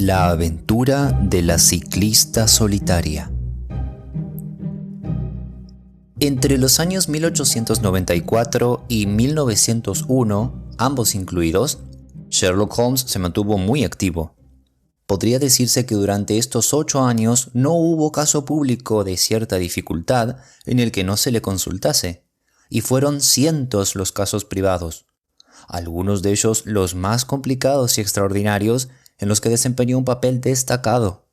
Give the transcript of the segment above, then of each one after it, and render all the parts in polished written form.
La aventura de la ciclista solitaria. Entre los años 1894 y 1901, ambos incluidos, Sherlock Holmes se mantuvo muy activo. Podría decirse que durante estos 8 años no hubo caso público de cierta dificultad en el que no se le consultase, y fueron cientos los casos privados, algunos de ellos los más complicados y extraordinarios en los que desempeñó un papel destacado.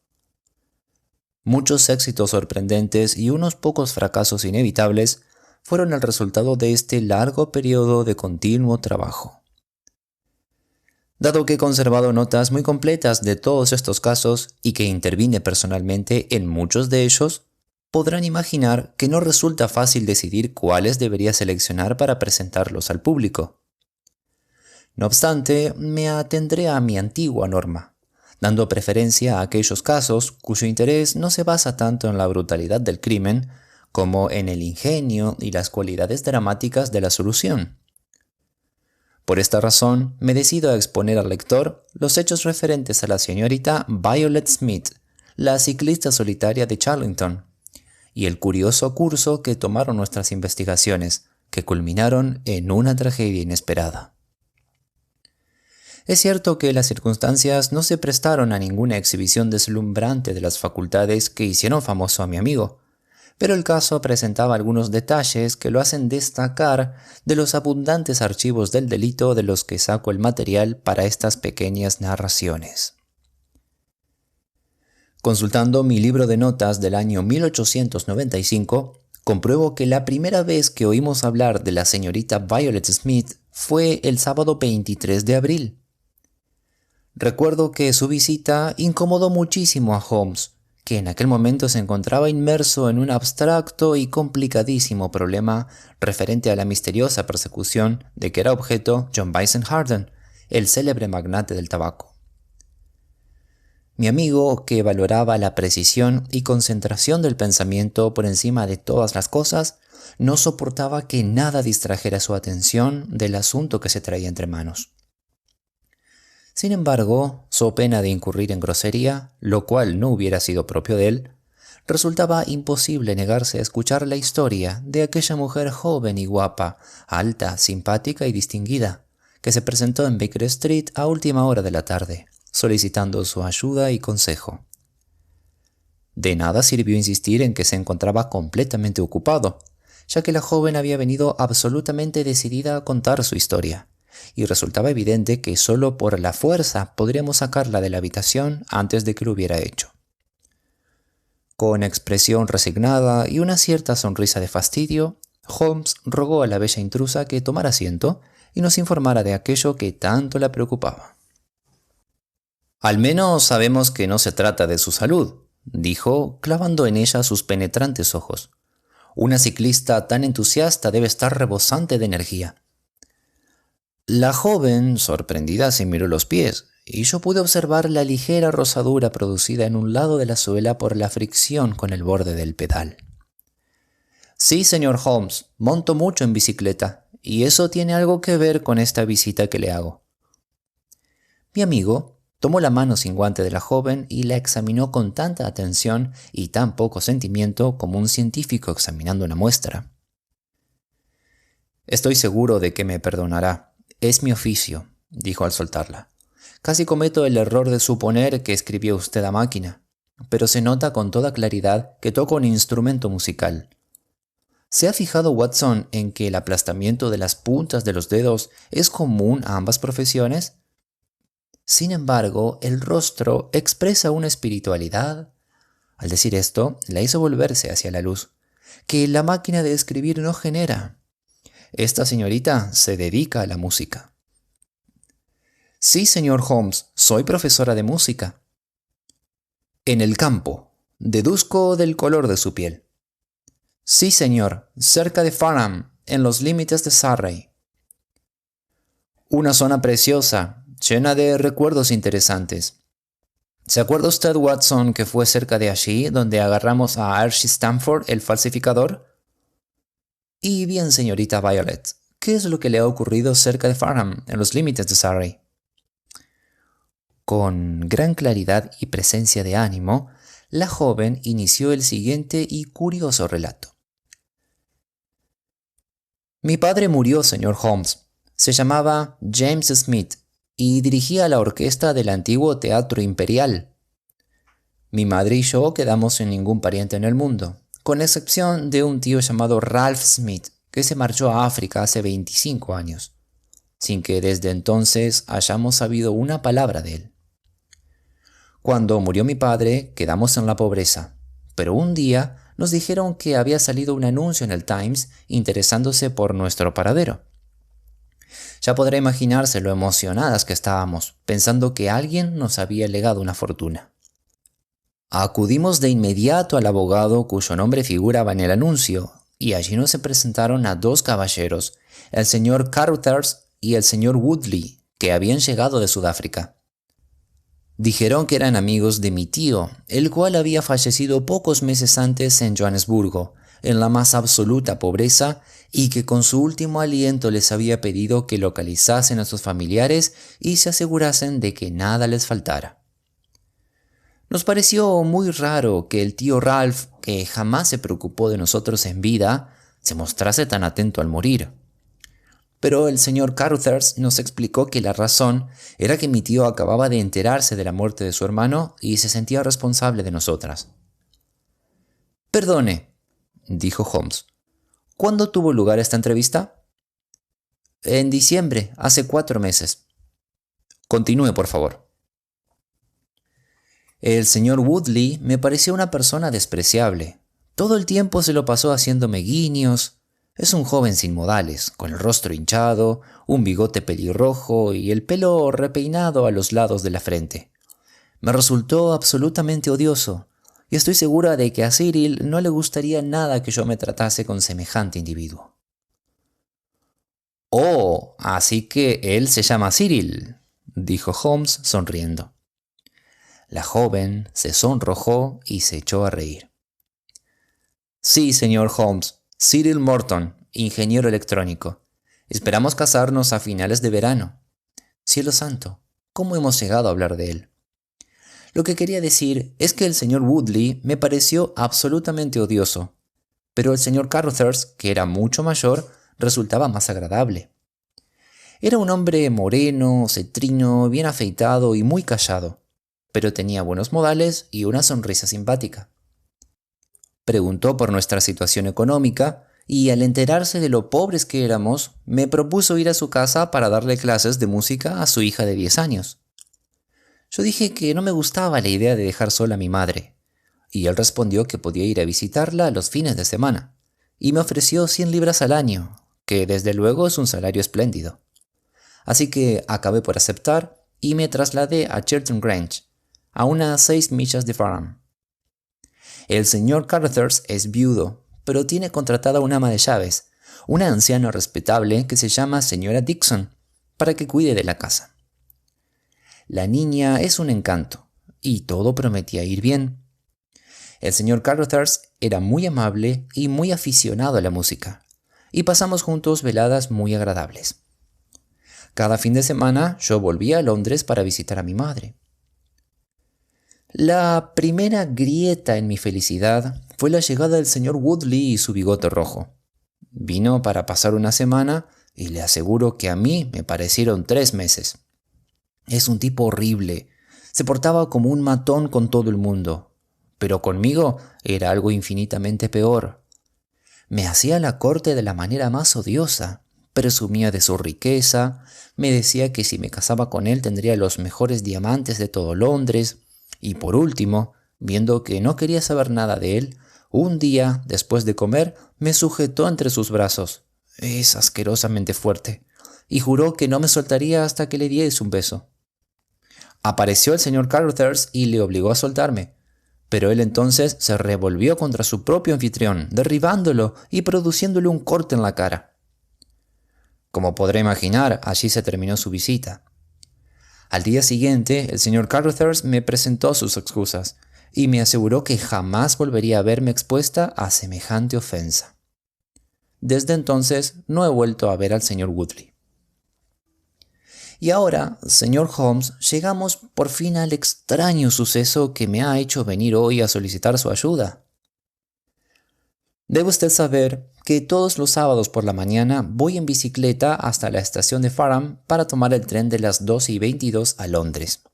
Muchos éxitos sorprendentes y unos pocos fracasos inevitables fueron el resultado de este largo periodo de continuo trabajo. Dado que he conservado notas muy completas de todos estos casos y que intervine personalmente en muchos de ellos, podrán imaginar que no resulta fácil decidir cuáles debería seleccionar para presentarlos al público. No obstante, me atendré a mi antigua norma, dando preferencia a aquellos casos cuyo interés no se basa tanto en la brutalidad del crimen como en el ingenio y las cualidades dramáticas de la solución. Por esta razón, me decido a exponer al lector los hechos referentes a la señorita Violet Smith, la ciclista solitaria de Charlington, y el curioso curso que tomaron nuestras investigaciones, que culminaron en una tragedia inesperada. Es cierto que las circunstancias no se prestaron a ninguna exhibición deslumbrante de las facultades que hicieron famoso a mi amigo, pero el caso presentaba algunos detalles que lo hacen destacar de los abundantes archivos del delito de los que saco el material para estas pequeñas narraciones. Consultando mi libro de notas del año 1895, compruebo que la primera vez que oímos hablar de la señorita Violet Smith fue el sábado 23 de abril. Recuerdo que su visita incomodó muchísimo a Holmes, que en aquel momento se encontraba inmerso en un abstracto y complicadísimo problema referente a la misteriosa persecución de que era objeto John Bison Harden, el célebre magnate del tabaco. Mi amigo, que valoraba la precisión y concentración del pensamiento por encima de todas las cosas, no soportaba que nada distrajera su atención del asunto que se traía entre manos. Sin embargo, so pena de incurrir en grosería, lo cual no hubiera sido propio de él, resultaba imposible negarse a escuchar la historia de aquella mujer joven y guapa, alta, simpática y distinguida, que se presentó en Baker Street a última hora de la tarde, solicitando su ayuda y consejo. De nada sirvió insistir en que se encontraba completamente ocupado, ya que la joven había venido absolutamente decidida a contar su historia, y resultaba evidente que solo por la fuerza podríamos sacarla de la habitación antes de que lo hubiera hecho. Con expresión resignada y una cierta sonrisa de fastidio, Holmes rogó a la bella intrusa que tomara asiento y nos informara de aquello que tanto la preocupaba. «Al menos sabemos que no se trata de su salud», dijo, clavando en ella sus penetrantes ojos. «Una ciclista tan entusiasta debe estar rebosante de energía». La joven, sorprendida, se miró los pies, y yo pude observar la ligera rosadura producida en un lado de la suela por la fricción con el borde del pedal. «Sí, señor Holmes, monto mucho en bicicleta, y eso tiene algo que ver con esta visita que le hago». Mi amigo tomó la mano sin guante de la joven y la examinó con tanta atención y tan poco sentimiento como un científico examinando una muestra. «Estoy seguro de que me perdonará. Es mi oficio», dijo al soltarla. «Casi cometo el error de suponer que escribió usted a máquina, pero se nota con toda claridad que toca un instrumento musical. ¿Se ha fijado, Watson, en que el aplastamiento de las puntas de los dedos es común a ambas profesiones? Sin embargo, el rostro expresa una espiritualidad». Al decir esto, la hizo volverse hacia la luz, que la máquina de escribir no genera. Esta señorita se dedica a la música. «Sí, señor Holmes, soy profesora de música». «En el campo. Deduzco del color de su piel». «Sí, señor, cerca de Farnham, en los límites de Surrey». «Una zona preciosa, llena de recuerdos interesantes. ¿Se acuerda usted, Watson, que fue cerca de allí donde agarramos a Archie Stamford, el falsificador?» «Y bien, señorita Violet, ¿qué es lo que le ha ocurrido cerca de Farnham, en los límites de Surrey?» Con gran claridad y presencia de ánimo, la joven inició el siguiente y curioso relato. Mi padre murió, señor Holmes. Se llamaba James Smith y dirigía la orquesta del antiguo Teatro Imperial. Mi madre y yo quedamos sin ningún pariente en el mundo, con excepción de un tío llamado Ralph Smith, que se marchó a África hace 25 años, sin que desde entonces hayamos sabido una palabra de él. Cuando murió mi padre, quedamos en la pobreza, pero un día nos dijeron que había salido un anuncio en el Times interesándose por nuestro paradero. Ya podrá imaginarse lo emocionadas que estábamos, pensando que alguien nos había legado una fortuna. Acudimos de inmediato al abogado cuyo nombre figuraba en el anuncio, y allí nos presentaron a dos caballeros, el señor Carruthers y el señor Woodley, que habían llegado de Sudáfrica. Dijeron que eran amigos de mi tío, el cual había fallecido pocos meses antes en Johannesburgo, en la más absoluta pobreza, y que con su último aliento les había pedido que localizasen a sus familiares y se asegurasen de que nada les faltara. Nos pareció muy raro que el tío Ralph, que jamás se preocupó de nosotros en vida, se mostrase tan atento al morir. Pero el señor Carruthers nos explicó que la razón era que mi tío acababa de enterarse de la muerte de su hermano y se sentía responsable de nosotras. «Perdone», dijo Holmes, «¿cuándo tuvo lugar esta entrevista?» «En diciembre, hace 4 meses». «Continúe, por favor». El señor Woodley me pareció una persona despreciable. Todo el tiempo se lo pasó haciéndome guiños. Es un joven sin modales, con el rostro hinchado, un bigote pelirrojo y el pelo repeinado a los lados de la frente. Me resultó absolutamente odioso, y estoy segura de que a Cyril no le gustaría nada que yo me tratase con semejante individuo. «Oh, así que él se llama Cyril», dijo Holmes sonriendo. La joven se sonrojó y se echó a reír. «Sí, señor Holmes, Cyril Morton, ingeniero electrónico. Esperamos casarnos a finales de verano. Cielo santo, ¿cómo hemos llegado a hablar de él?» Lo que quería decir es que el señor Woodley me pareció absolutamente odioso, pero el señor Carruthers, que era mucho mayor, resultaba más agradable. Era un hombre moreno, cetrino, bien afeitado y muy callado, pero tenía buenos modales y una sonrisa simpática. Preguntó por nuestra situación económica y al enterarse de lo pobres que éramos, me propuso ir a su casa para darle clases de música a su hija de 10 años. Yo dije que no me gustaba la idea de dejar sola a mi madre, y él respondió que podía ir a visitarla los fines de semana, y me ofreció 100 libras al año, que desde luego es un salario espléndido. Así que acabé por aceptar y me trasladé a Chiltern Grange, a unas 6 millas de Farnham. El señor Carruthers es viudo, pero tiene contratada una ama de llaves, una anciana respetable que se llama señora Dixon, para que cuide de la casa. La niña es un encanto, y todo prometía ir bien. El señor Carruthers era muy amable y muy aficionado a la música, y pasamos juntos veladas muy agradables. Cada fin de semana yo volvía a Londres para visitar a mi madre. La primera grieta en mi felicidad fue la llegada del señor Woodley y su bigote rojo. Vino para pasar una semana y le aseguro que a mí me parecieron 3 meses. Es un tipo horrible. Se portaba como un matón con todo el mundo, pero conmigo era algo infinitamente peor. Me hacía la corte de la manera más odiosa. Presumía de su riqueza, me decía que si me casaba con él tendría los mejores diamantes de todo Londres, y por último, viendo que no quería saber nada de él, un día, después de comer, me sujetó entre sus brazos. Es asquerosamente fuerte, y juró que no me soltaría hasta que le diese un beso. Apareció el señor Carruthers y le obligó a soltarme, pero él entonces se revolvió contra su propio anfitrión, derribándolo y produciéndole un corte en la cara. Como podré imaginar, allí se terminó su visita. Al día siguiente, el señor Carruthers me presentó sus excusas y me aseguró que jamás volvería a verme expuesta a semejante ofensa. Desde entonces no he vuelto a ver al señor Woodley. Y ahora, señor Holmes, llegamos por fin al extraño suceso que me ha hecho venir hoy a solicitar su ayuda. Debe usted saber que todos los sábados por la mañana voy en bicicleta hasta la estación de Fareham para tomar el tren de las 2:22 a Londres.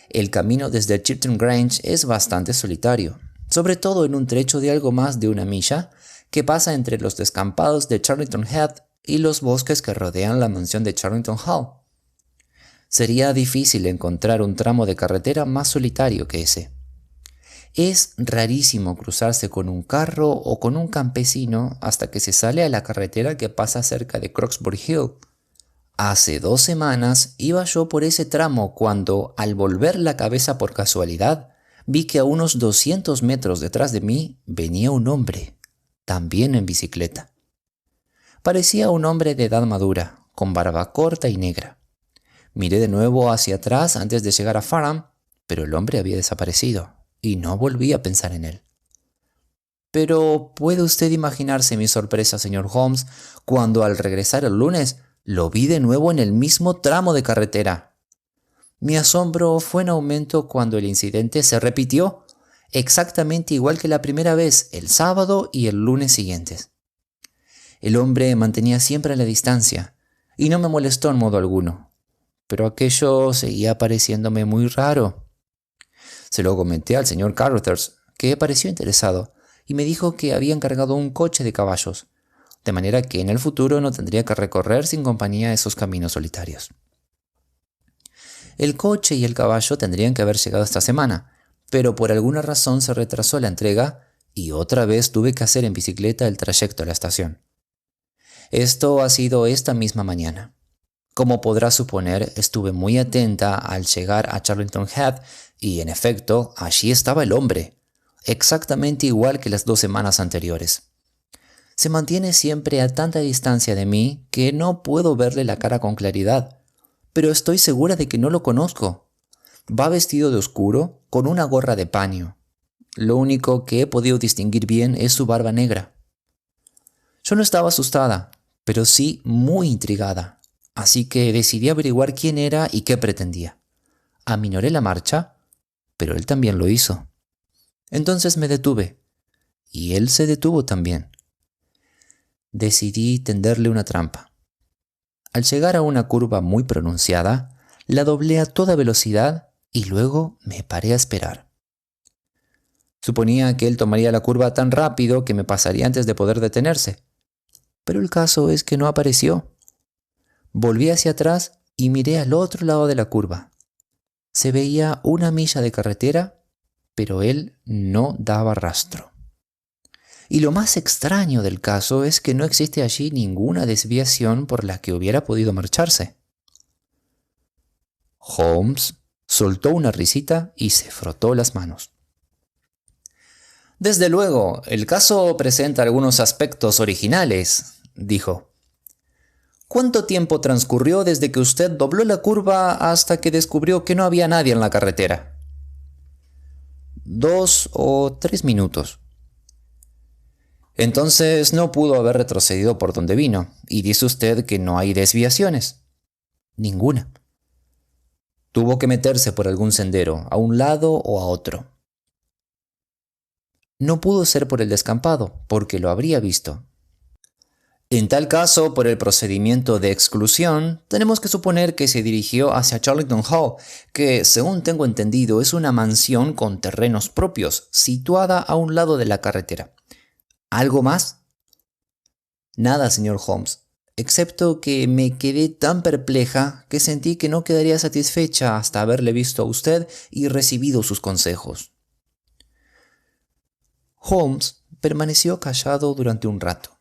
El camino desde Chiltern Grange es bastante solitario, sobre todo en un trecho de algo más de 1 milla que pasa entre los descampados de Charlington Heath y los bosques que rodean la mansión de Charlington Hall. Sería difícil encontrar un tramo de carretera más solitario que ese. Es rarísimo cruzarse con un carro o con un campesino hasta que se sale a la carretera que pasa cerca de Croxbury Hill. Hace 2 semanas iba yo por ese tramo cuando, al volver la cabeza por casualidad, vi que a unos 200 metros detrás de mí venía un hombre, también en bicicleta. Parecía un hombre de edad madura, con barba corta y negra. Miré de nuevo hacia atrás antes de llegar a Fareham, pero el hombre había desaparecido y no volví a pensar en él. Pero ¿puede usted imaginarse mi sorpresa, señor Holmes, cuando al regresar el lunes lo vi de nuevo en el mismo tramo de carretera? Mi asombro fue en aumento cuando el incidente se repitió, exactamente igual que la primera vez, el sábado y el lunes siguientes. El hombre mantenía siempre la distancia y no me molestó en modo alguno, pero aquello seguía pareciéndome muy raro. Se lo comenté al señor Carruthers, que pareció interesado, y me dijo que había encargado un coche de caballos, de manera que en el futuro no tendría que recorrer sin compañía esos caminos solitarios. El coche y el caballo tendrían que haber llegado esta semana, pero por alguna razón se retrasó la entrega y otra vez tuve que hacer en bicicleta el trayecto a la estación. Esto ha sido esta misma mañana. Como podrá suponer, estuve muy atenta al llegar a Charlington Heath y, en efecto, allí estaba el hombre, exactamente igual que las 2 semanas anteriores. Se mantiene siempre a tanta distancia de mí que no puedo verle la cara con claridad, pero estoy segura de que no lo conozco. Va vestido de oscuro, con una gorra de paño. Lo único que he podido distinguir bien es su barba negra. Yo no estaba asustada, pero sí muy intrigada, así que decidí averiguar quién era y qué pretendía. Aminoré la marcha, pero él también lo hizo. Entonces me detuve, y él se detuvo también. Decidí tenderle una trampa. Al llegar a una curva muy pronunciada, la doblé a toda velocidad y luego me paré a esperar. Suponía que él tomaría la curva tan rápido que me pasaría antes de poder detenerse. Pero el caso es que no apareció. Volví hacia atrás y miré al otro lado de la curva. Se veía 1 milla de carretera, pero él no daba rastro. Y lo más extraño del caso es que no existe allí ninguna desviación por la que hubiera podido marcharse. Holmes soltó una risita y se frotó las manos. Desde luego, el caso presenta algunos aspectos originales, dijo. ¿Cuánto tiempo transcurrió desde que usted dobló la curva hasta que descubrió que no había nadie en la carretera? 2 o 3 minutos. Entonces no pudo haber retrocedido por donde vino, y dice usted que no hay desviaciones. Ninguna. Tuvo que meterse por algún sendero, a un lado o a otro. No pudo ser por el descampado, porque lo habría visto. En tal caso, por el procedimiento de exclusión, tenemos que suponer que se dirigió hacia Charlington Hall, que, según tengo entendido, es una mansión con terrenos propios, situada a un lado de la carretera. ¿Algo más? Nada, señor Holmes, excepto que me quedé tan perpleja que sentí que no quedaría satisfecha hasta haberle visto a usted y recibido sus consejos. Holmes permaneció callado durante un rato.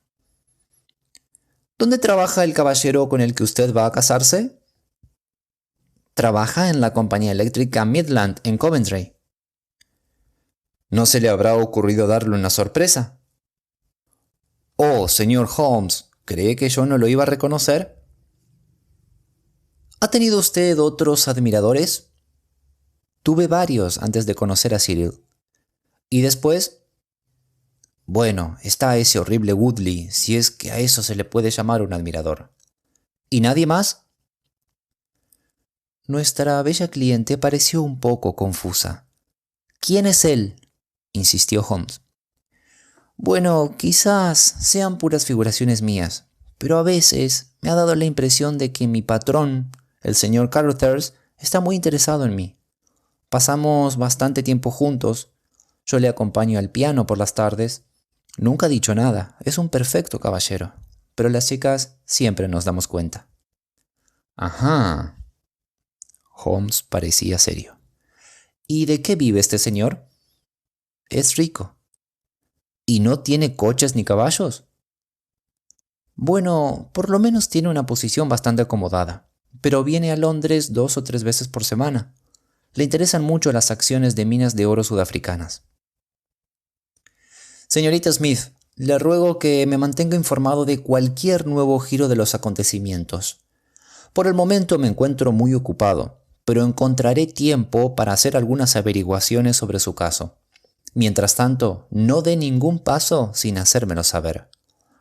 ¿Dónde trabaja el caballero con el que usted va a casarse? Trabaja en la compañía eléctrica Midland en Coventry. ¿No se le habrá ocurrido darle una sorpresa? Oh, señor Holmes, ¿cree que yo no lo iba a reconocer? ¿Ha tenido usted otros admiradores? Tuve varios antes de conocer a Cyril. ¿Y después? Bueno, está ese horrible Woodley, si es que a eso se le puede llamar un admirador. ¿Y nadie más? nuestra bella cliente pareció un poco confusa. «¿Quién es él?», insistió Holmes. «Bueno, quizás sean puras figuraciones mías, pero a veces me ha dado la impresión de que mi patrón, el señor Carruthers, está muy interesado en mí. Pasamos bastante tiempo juntos. Yo le acompaño al piano por las tardes. Nunca ha dicho nada, es un perfecto caballero, pero las chicas siempre nos damos cuenta». «Ajá». Holmes parecía serio. «¿Y de qué vive este señor?». «Es rico». «¿Y no tiene coches ni caballos?». «Bueno, por lo menos tiene una posición bastante acomodada, pero viene a Londres 2 o 3 veces por semana. Le interesan mucho las acciones de minas de oro sudafricanas». «Señorita Smith, le ruego que me mantenga informado de cualquier nuevo giro de los acontecimientos. Por el momento me encuentro muy ocupado, pero encontraré tiempo para hacer algunas averiguaciones sobre su caso. Mientras tanto, no dé ningún paso sin hacérmelo saber.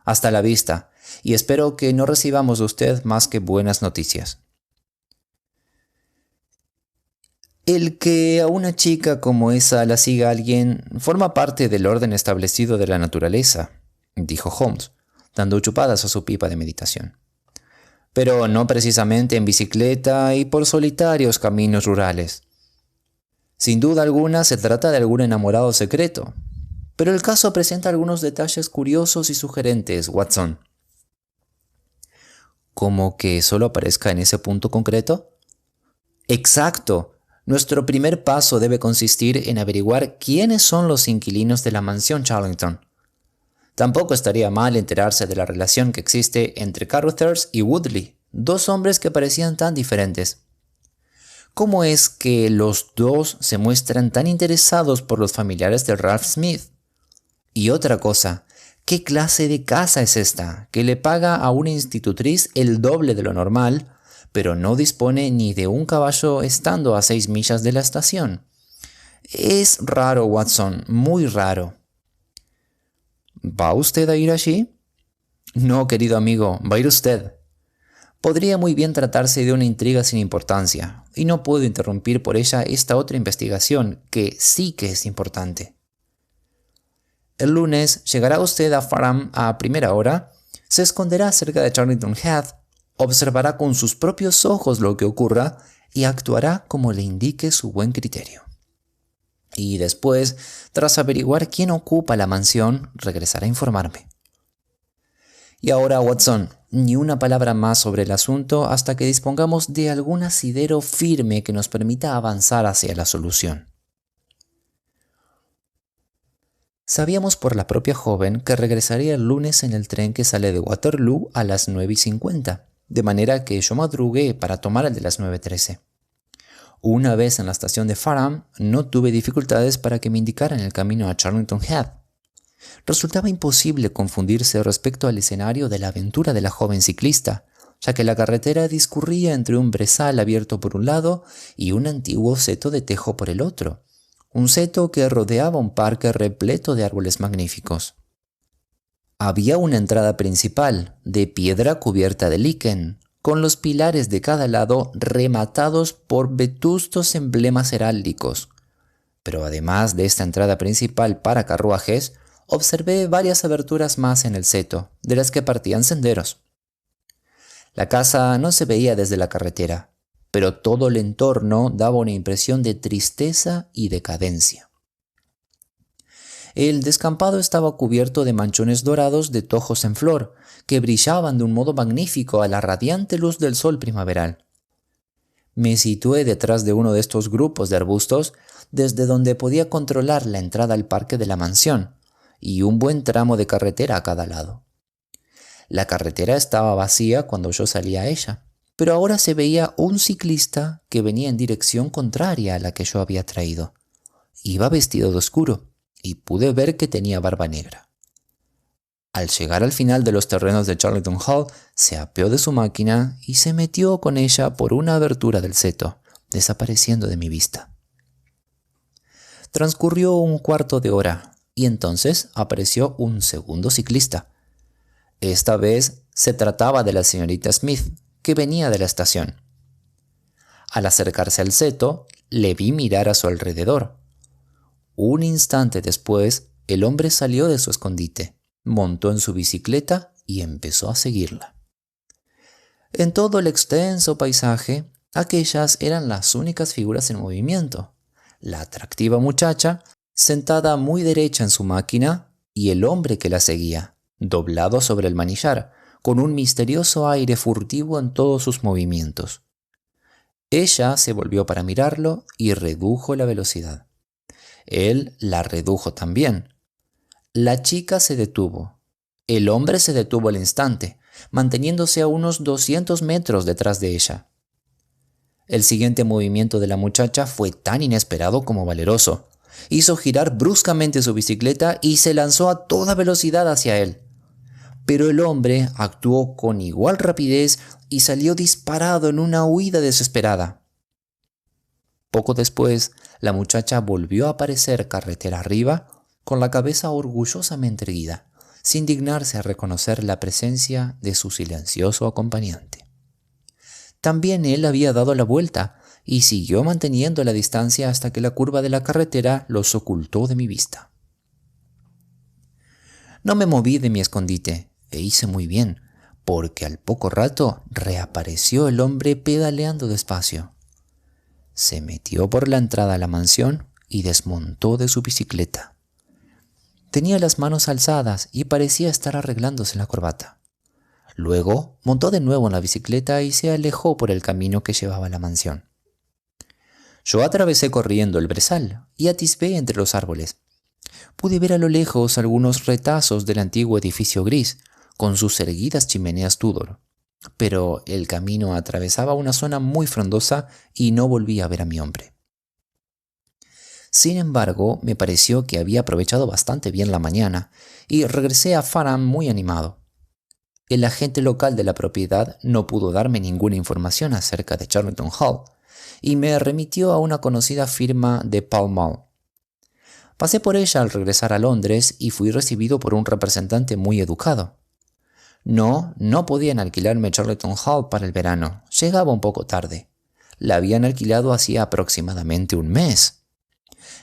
Hasta la vista, y espero que no recibamos de usted más que buenas noticias». «El que a una chica como esa la siga alguien forma parte del orden establecido de la naturaleza», dijo Holmes, dando chupadas a su pipa de meditación. «Pero no precisamente en bicicleta y por solitarios caminos rurales. Sin duda alguna se trata de algún enamorado secreto, pero el caso presenta algunos detalles curiosos y sugerentes, Watson». «¿Como que solo aparezca en ese punto concreto?». «Exacto. Nuestro primer paso debe consistir en averiguar quiénes son los inquilinos de la mansión Charlington. Tampoco estaría mal enterarse de la relación que existe entre Carruthers y Woodley, dos hombres que parecían tan diferentes. ¿Cómo es que los dos se muestran tan interesados por los familiares de Ralph Smith? Y otra cosa, ¿qué clase de casa es esta, que le paga a una institutriz el doble de lo normal, pero no dispone ni de un caballo estando a 6 millas de la estación? Es raro, Watson, muy raro». «¿Va usted a ir allí?». «No, querido amigo, va a ir usted. Podría muy bien tratarse de una intriga sin importancia, y no puedo interrumpir por ella esta otra investigación, que sí que es importante. El lunes llegará usted a Fareham a primera hora, se esconderá cerca de Charlington Heath, observará con sus propios ojos lo que ocurra y actuará como le indique su buen criterio. Y después, tras averiguar quién ocupa la mansión, regresará a informarme. Y ahora, Watson, ni una palabra más sobre el asunto hasta que dispongamos de algún asidero firme que nos permita avanzar hacia la solución». Sabíamos por la propia joven que regresaría el lunes en el tren que sale de Waterloo a las 9:50, de manera que yo madrugué para tomar el de las 9:13. Una vez en la estación de Fareham, no tuve dificultades para que me indicaran el camino a Charlington Heath. Resultaba imposible confundirse respecto al escenario de la aventura de la joven ciclista, ya que la carretera discurría entre un brezal abierto por un lado y un antiguo seto de tejo por el otro, un seto que rodeaba un parque repleto de árboles magníficos. Había una entrada principal, de piedra cubierta de liquen, con los pilares de cada lado rematados por vetustos emblemas heráldicos. Pero además de esta entrada principal para carruajes, observé varias aberturas más en el seto, de las que partían senderos. La casa no se veía desde la carretera, pero todo el entorno daba una impresión de tristeza y decadencia. El descampado estaba cubierto de manchones dorados de tojos en flor, que brillaban de un modo magnífico a la radiante luz del sol primaveral. Me situé detrás de uno de estos grupos de arbustos, desde donde podía controlar la entrada al parque de la mansión, y un buen tramo de carretera a cada lado. La carretera estaba vacía cuando yo salí a ella, pero ahora se veía un ciclista que venía en dirección contraria a la que yo había traído. Iba vestido de oscuro, y pude ver que tenía barba negra. Al llegar al final de los terrenos de Charlington Hall, se apeó de su máquina y se metió con ella por una abertura del seto, desapareciendo de mi vista. Transcurrió un cuarto de hora, y entonces apareció un segundo ciclista. Esta vez se trataba de la señorita Smith, que venía de la estación. Al acercarse al seto, le vi mirar a su alrededor. Un instante después, el hombre salió de su escondite, montó en su bicicleta y empezó a seguirla. En todo el extenso paisaje, aquellas eran las únicas figuras en movimiento. La atractiva muchacha, sentada muy derecha en su máquina, y el hombre que la seguía, doblado sobre el manillar, con un misterioso aire furtivo en todos sus movimientos. Ella se volvió para mirarlo y redujo la velocidad. Él la redujo también. La chica se detuvo. El hombre se detuvo al instante, manteniéndose a unos 200 metros detrás de ella. El siguiente movimiento de la muchacha fue tan inesperado como valeroso. Hizo girar bruscamente su bicicleta y se lanzó a toda velocidad hacia él. Pero el hombre actuó con igual rapidez y salió disparado en una huida desesperada. Poco después, la muchacha volvió a aparecer carretera arriba, con la cabeza orgullosamente erguida, sin dignarse a reconocer la presencia de su silencioso acompañante. También él había dado la vuelta y siguió manteniendo la distancia hasta que la curva de la carretera los ocultó de mi vista. No me moví de mi escondite, e hice muy bien, porque al poco rato reapareció el hombre pedaleando despacio. Se metió por la entrada a la mansión y desmontó de su bicicleta. Tenía las manos alzadas y parecía estar arreglándose la corbata. Luego montó de nuevo en la bicicleta y se alejó por el camino que llevaba a la mansión. Yo atravesé corriendo el brezal y atisbé entre los árboles. Pude ver a lo lejos algunos retazos del antiguo edificio gris, con sus erguidas chimeneas Tudor. Pero el camino atravesaba una zona muy frondosa y no volví a ver a mi hombre. Sin embargo, me pareció que había aprovechado bastante bien la mañana y regresé a Farnham muy animado. El agente local de la propiedad no pudo darme ninguna información acerca de Charlton Hall y me remitió a una conocida firma de Pall Mall. Pasé por ella al regresar a Londres y fui recibido por un representante muy educado. No podían alquilarme Charlton Hall para el verano. Llegaba un poco tarde. La habían alquilado hacía aproximadamente un mes.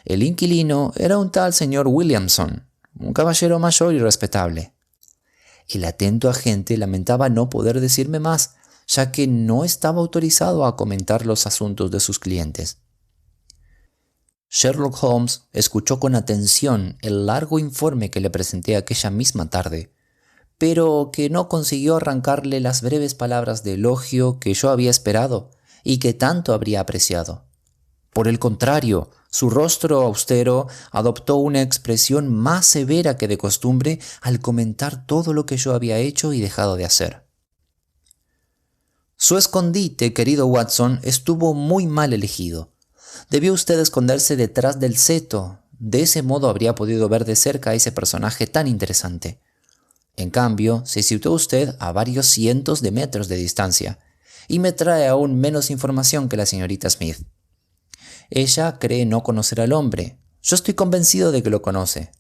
El inquilino era un tal señor Williamson, un caballero mayor y respetable. El atento agente lamentaba no poder decirme más, ya que no estaba autorizado a comentar los asuntos de sus clientes. Sherlock Holmes escuchó con atención el largo informe que le presenté aquella misma tarde, pero que no consiguió arrancarle las breves palabras de elogio que yo había esperado y que tanto habría apreciado. Por el contrario, su rostro austero adoptó una expresión más severa que de costumbre al comentar todo lo que yo había hecho y dejado de hacer. Su escondite, querido Watson, estuvo muy mal elegido. Debió usted esconderse detrás del seto. De ese modo habría podido ver de cerca a ese personaje tan interesante. En cambio, se situó usted a varios cientos de metros de distancia y me trae aún menos información que la señorita Smith. Ella cree no conocer al hombre. Yo estoy convencido de que lo conoce.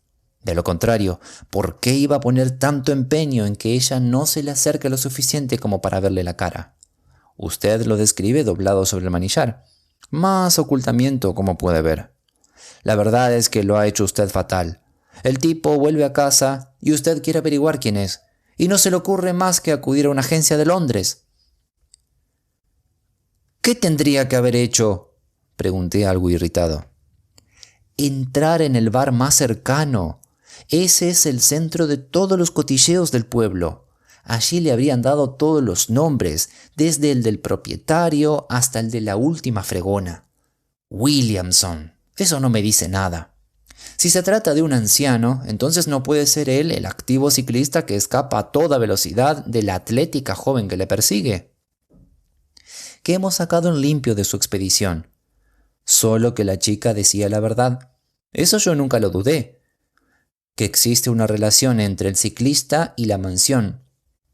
De lo contrario, ¿por qué iba a poner tanto empeño en que ella no se le acerque lo suficiente como para verle la cara? Usted lo describe doblado sobre el manillar. Más ocultamiento, como puede ver. La verdad es que lo ha hecho usted fatal. El tipo vuelve a casa y usted quiere averiguar quién es, y no se le ocurre más que acudir a una agencia de Londres. ¿Qué tendría que haber hecho?, pregunté algo irritado. Entrar en el bar más cercano. Ese es el centro de todos los cotilleos del pueblo. Allí le habrían dado todos los nombres, desde el del propietario hasta el de la última fregona. Williamson. Eso no me dice nada. Si se trata de un anciano, entonces no puede ser él el activo ciclista que escapa a toda velocidad de la atlética joven que le persigue. ¿Qué hemos sacado en limpio de su expedición? Solo que la chica decía la verdad. Eso yo nunca lo dudé. Que existe una relación entre el ciclista y la mansión.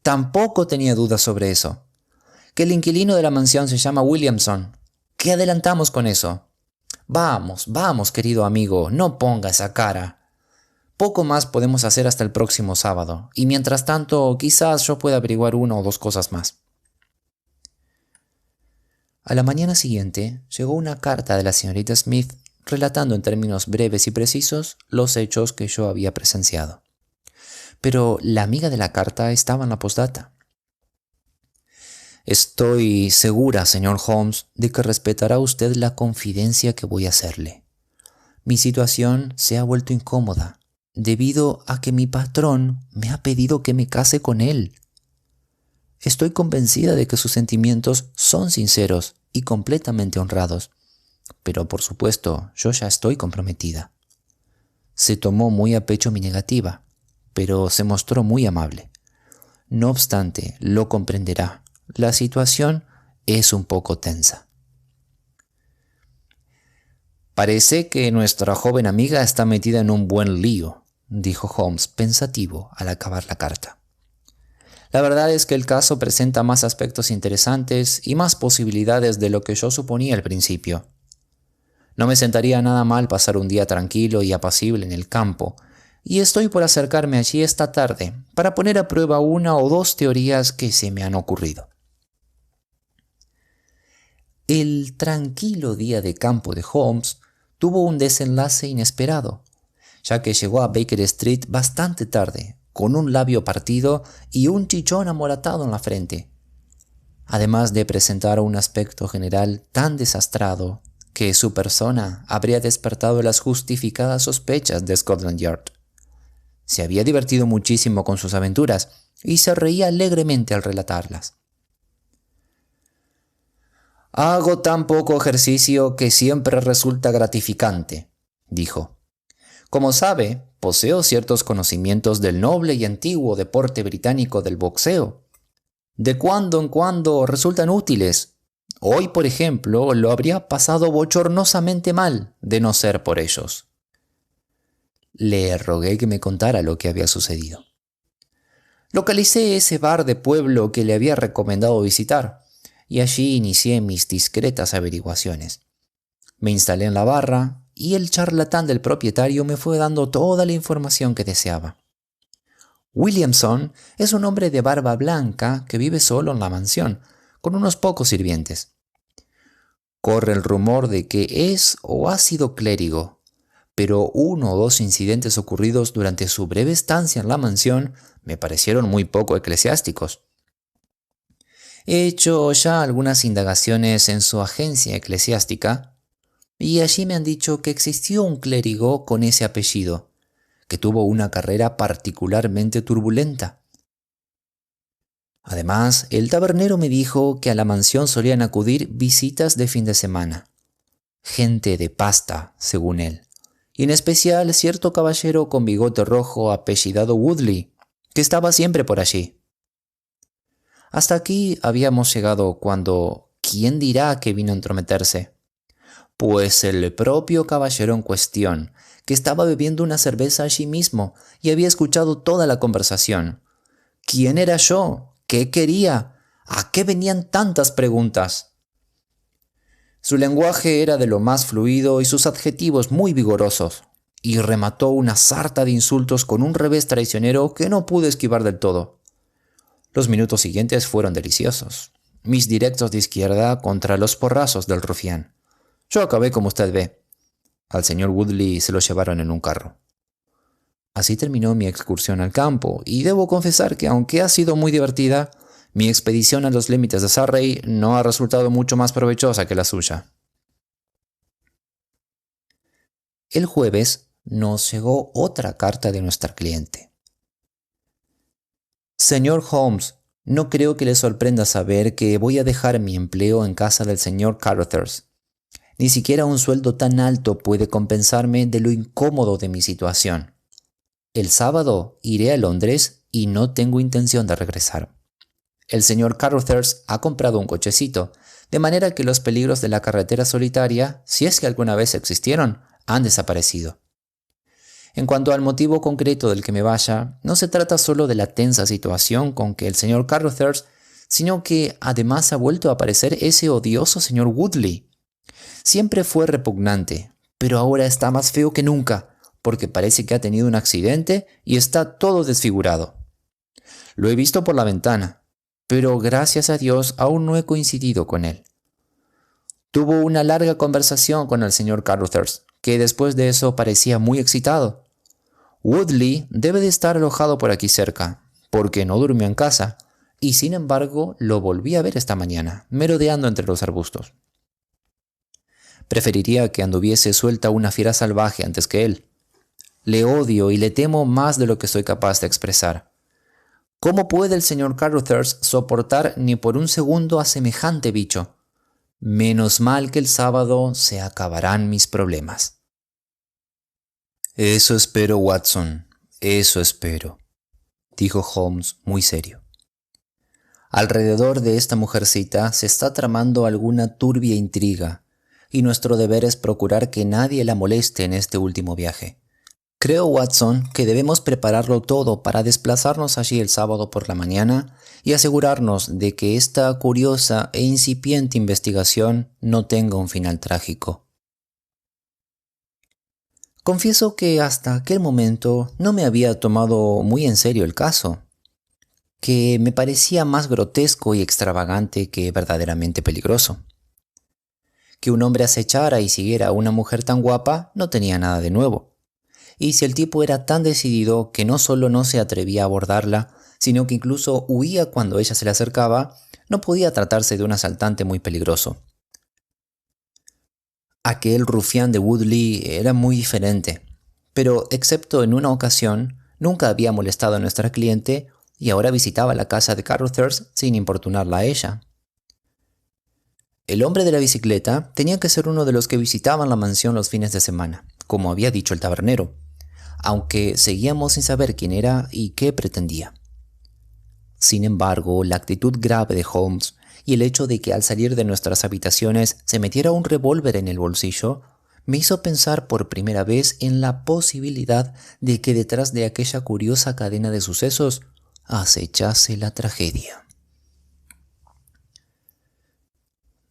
Tampoco tenía dudas sobre eso. Que el inquilino de la mansión se llama Williamson. ¿Qué adelantamos con eso? Vamos, querido amigo, no ponga esa cara. Poco más podemos hacer hasta el próximo sábado, y mientras tanto quizás yo pueda averiguar una o dos cosas más. A la mañana siguiente llegó una carta de la señorita Smith relatando en términos breves y precisos los hechos que yo había presenciado. Pero la amiga de la carta estaba en la postdata. Estoy segura, señor Holmes, de que respetará usted la confidencia que voy a hacerle. Mi situación se ha vuelto incómoda debido a que mi patrón me ha pedido que me case con él. Estoy convencida de que sus sentimientos son sinceros y completamente honrados, pero por supuesto yo ya estoy comprometida. Se tomó muy a pecho mi negativa, pero se mostró muy amable. No obstante, lo comprenderá. La situación es un poco tensa. Parece que nuestra joven amiga está metida en un buen lío, dijo Holmes pensativo al acabar la carta. La verdad es que el caso presenta más aspectos interesantes y más posibilidades de lo que yo suponía al principio. No me sentaría nada mal pasar un día tranquilo y apacible en el campo, y estoy por acercarme allí esta tarde para poner a prueba una o dos teorías que se me han ocurrido. El tranquilo día de campo de Holmes tuvo un desenlace inesperado, ya que llegó a Baker Street bastante tarde, con un labio partido y un chichón amoratado en la frente, además de presentar un aspecto general tan desastrado que su persona habría despertado las justificadas sospechas de Scotland Yard. Se había divertido muchísimo con sus aventuras y se reía alegremente al relatarlas. «Hago tan poco ejercicio que siempre resulta gratificante», dijo. «Como sabe, poseo ciertos conocimientos del noble y antiguo deporte británico del boxeo. De cuando en cuando resultan útiles. Hoy, por ejemplo, lo habría pasado bochornosamente mal de no ser por ellos». Le rogué que me contara lo que había sucedido. Localicé ese bar de pueblo que le había recomendado visitar, y allí inicié mis discretas averiguaciones. Me instalé en la barra y el charlatán del propietario me fue dando toda la información que deseaba. Williamson es un hombre de barba blanca que vive solo en la mansión, con unos pocos sirvientes. Corre el rumor de que es o ha sido clérigo, pero uno o dos incidentes ocurridos durante su breve estancia en la mansión me parecieron muy poco eclesiásticos. He hecho ya algunas indagaciones en su agencia eclesiástica y allí me han dicho que existió un clérigo con ese apellido, que tuvo una carrera particularmente turbulenta. Además, el tabernero me dijo que a la mansión solían acudir visitas de fin de semana. Gente de pasta, según él, y en especial cierto caballero con bigote rojo apellidado Woodley, que estaba siempre por allí. Hasta aquí habíamos llegado cuando, ¿quién dirá que vino a entrometerse? Pues el propio caballero en cuestión, que estaba bebiendo una cerveza allí mismo y había escuchado toda la conversación. ¿Quién era yo? ¿Qué quería? ¿A qué venían tantas preguntas? Su lenguaje era de lo más fluido y sus adjetivos muy vigorosos, y remató una sarta de insultos con un revés traicionero que no pude esquivar del todo. Los minutos siguientes fueron deliciosos. Mis directos de izquierda contra los porrazos del rufián. Yo acabé como usted ve. Al señor Woodley se lo llevaron en un carro. Así terminó mi excursión al campo, y debo confesar que aunque ha sido muy divertida, mi expedición a los límites de Surrey no ha resultado mucho más provechosa que la suya. El jueves nos llegó otra carta de nuestra cliente. Señor Holmes, no creo que le sorprenda saber que voy a dejar mi empleo en casa del señor Carruthers. Ni siquiera un sueldo tan alto puede compensarme de lo incómodo de mi situación. El sábado iré a Londres y no tengo intención de regresar. El señor Carruthers ha comprado un cochecito, de manera que los peligros de la carretera solitaria, si es que alguna vez existieron, han desaparecido. En cuanto al motivo concreto del que me vaya, no se trata solo de la tensa situación con que el señor Carruthers, sino que además ha vuelto a aparecer ese odioso señor Woodley. Siempre fue repugnante, pero ahora está más feo que nunca, porque parece que ha tenido un accidente y está todo desfigurado. Lo he visto por la ventana, pero gracias a Dios aún no he coincidido con él. Tuvo una larga conversación con el señor Carruthers, que después de eso parecía muy excitado. Woodley debe de estar alojado por aquí cerca, porque no durmió en casa, y sin embargo lo volví a ver esta mañana, merodeando entre los arbustos. Preferiría que anduviese suelta una fiera salvaje antes que él. Le odio y le temo más de lo que soy capaz de expresar. ¿Cómo puede el señor Carruthers soportar ni por un segundo a semejante bicho? Menos mal que el sábado se acabarán mis problemas. Eso espero, Watson, eso espero, dijo Holmes muy serio. Alrededor de esta mujercita se está tramando alguna turbia intriga, y nuestro deber es procurar que nadie la moleste en este último viaje. Creo, Watson, que debemos prepararlo todo para desplazarnos allí el sábado por la mañana y asegurarnos de que esta curiosa e incipiente investigación no tenga un final trágico. Confieso que hasta aquel momento no me había tomado muy en serio el caso, que me parecía más grotesco y extravagante que verdaderamente peligroso. Que un hombre acechara y siguiera a una mujer tan guapa no tenía nada de nuevo. Y si el tipo era tan decidido que no solo no se atrevía a abordarla, sino que incluso huía cuando ella se le acercaba, no podía tratarse de un asaltante muy peligroso. Aquel rufián de Woodley era muy diferente, pero excepto en una ocasión, nunca había molestado a nuestra cliente y ahora visitaba la casa de Carruthers sin importunarla a ella. El hombre de la bicicleta tenía que ser uno de los que visitaban la mansión los fines de semana, como había dicho el tabernero, aunque seguíamos sin saber quién era y qué pretendía. Sin embargo, la actitud grave de Holmes y el hecho de que al salir de nuestras habitaciones se metiera un revólver en el bolsillo, me hizo pensar por primera vez en la posibilidad de que detrás de aquella curiosa cadena de sucesos acechase la tragedia.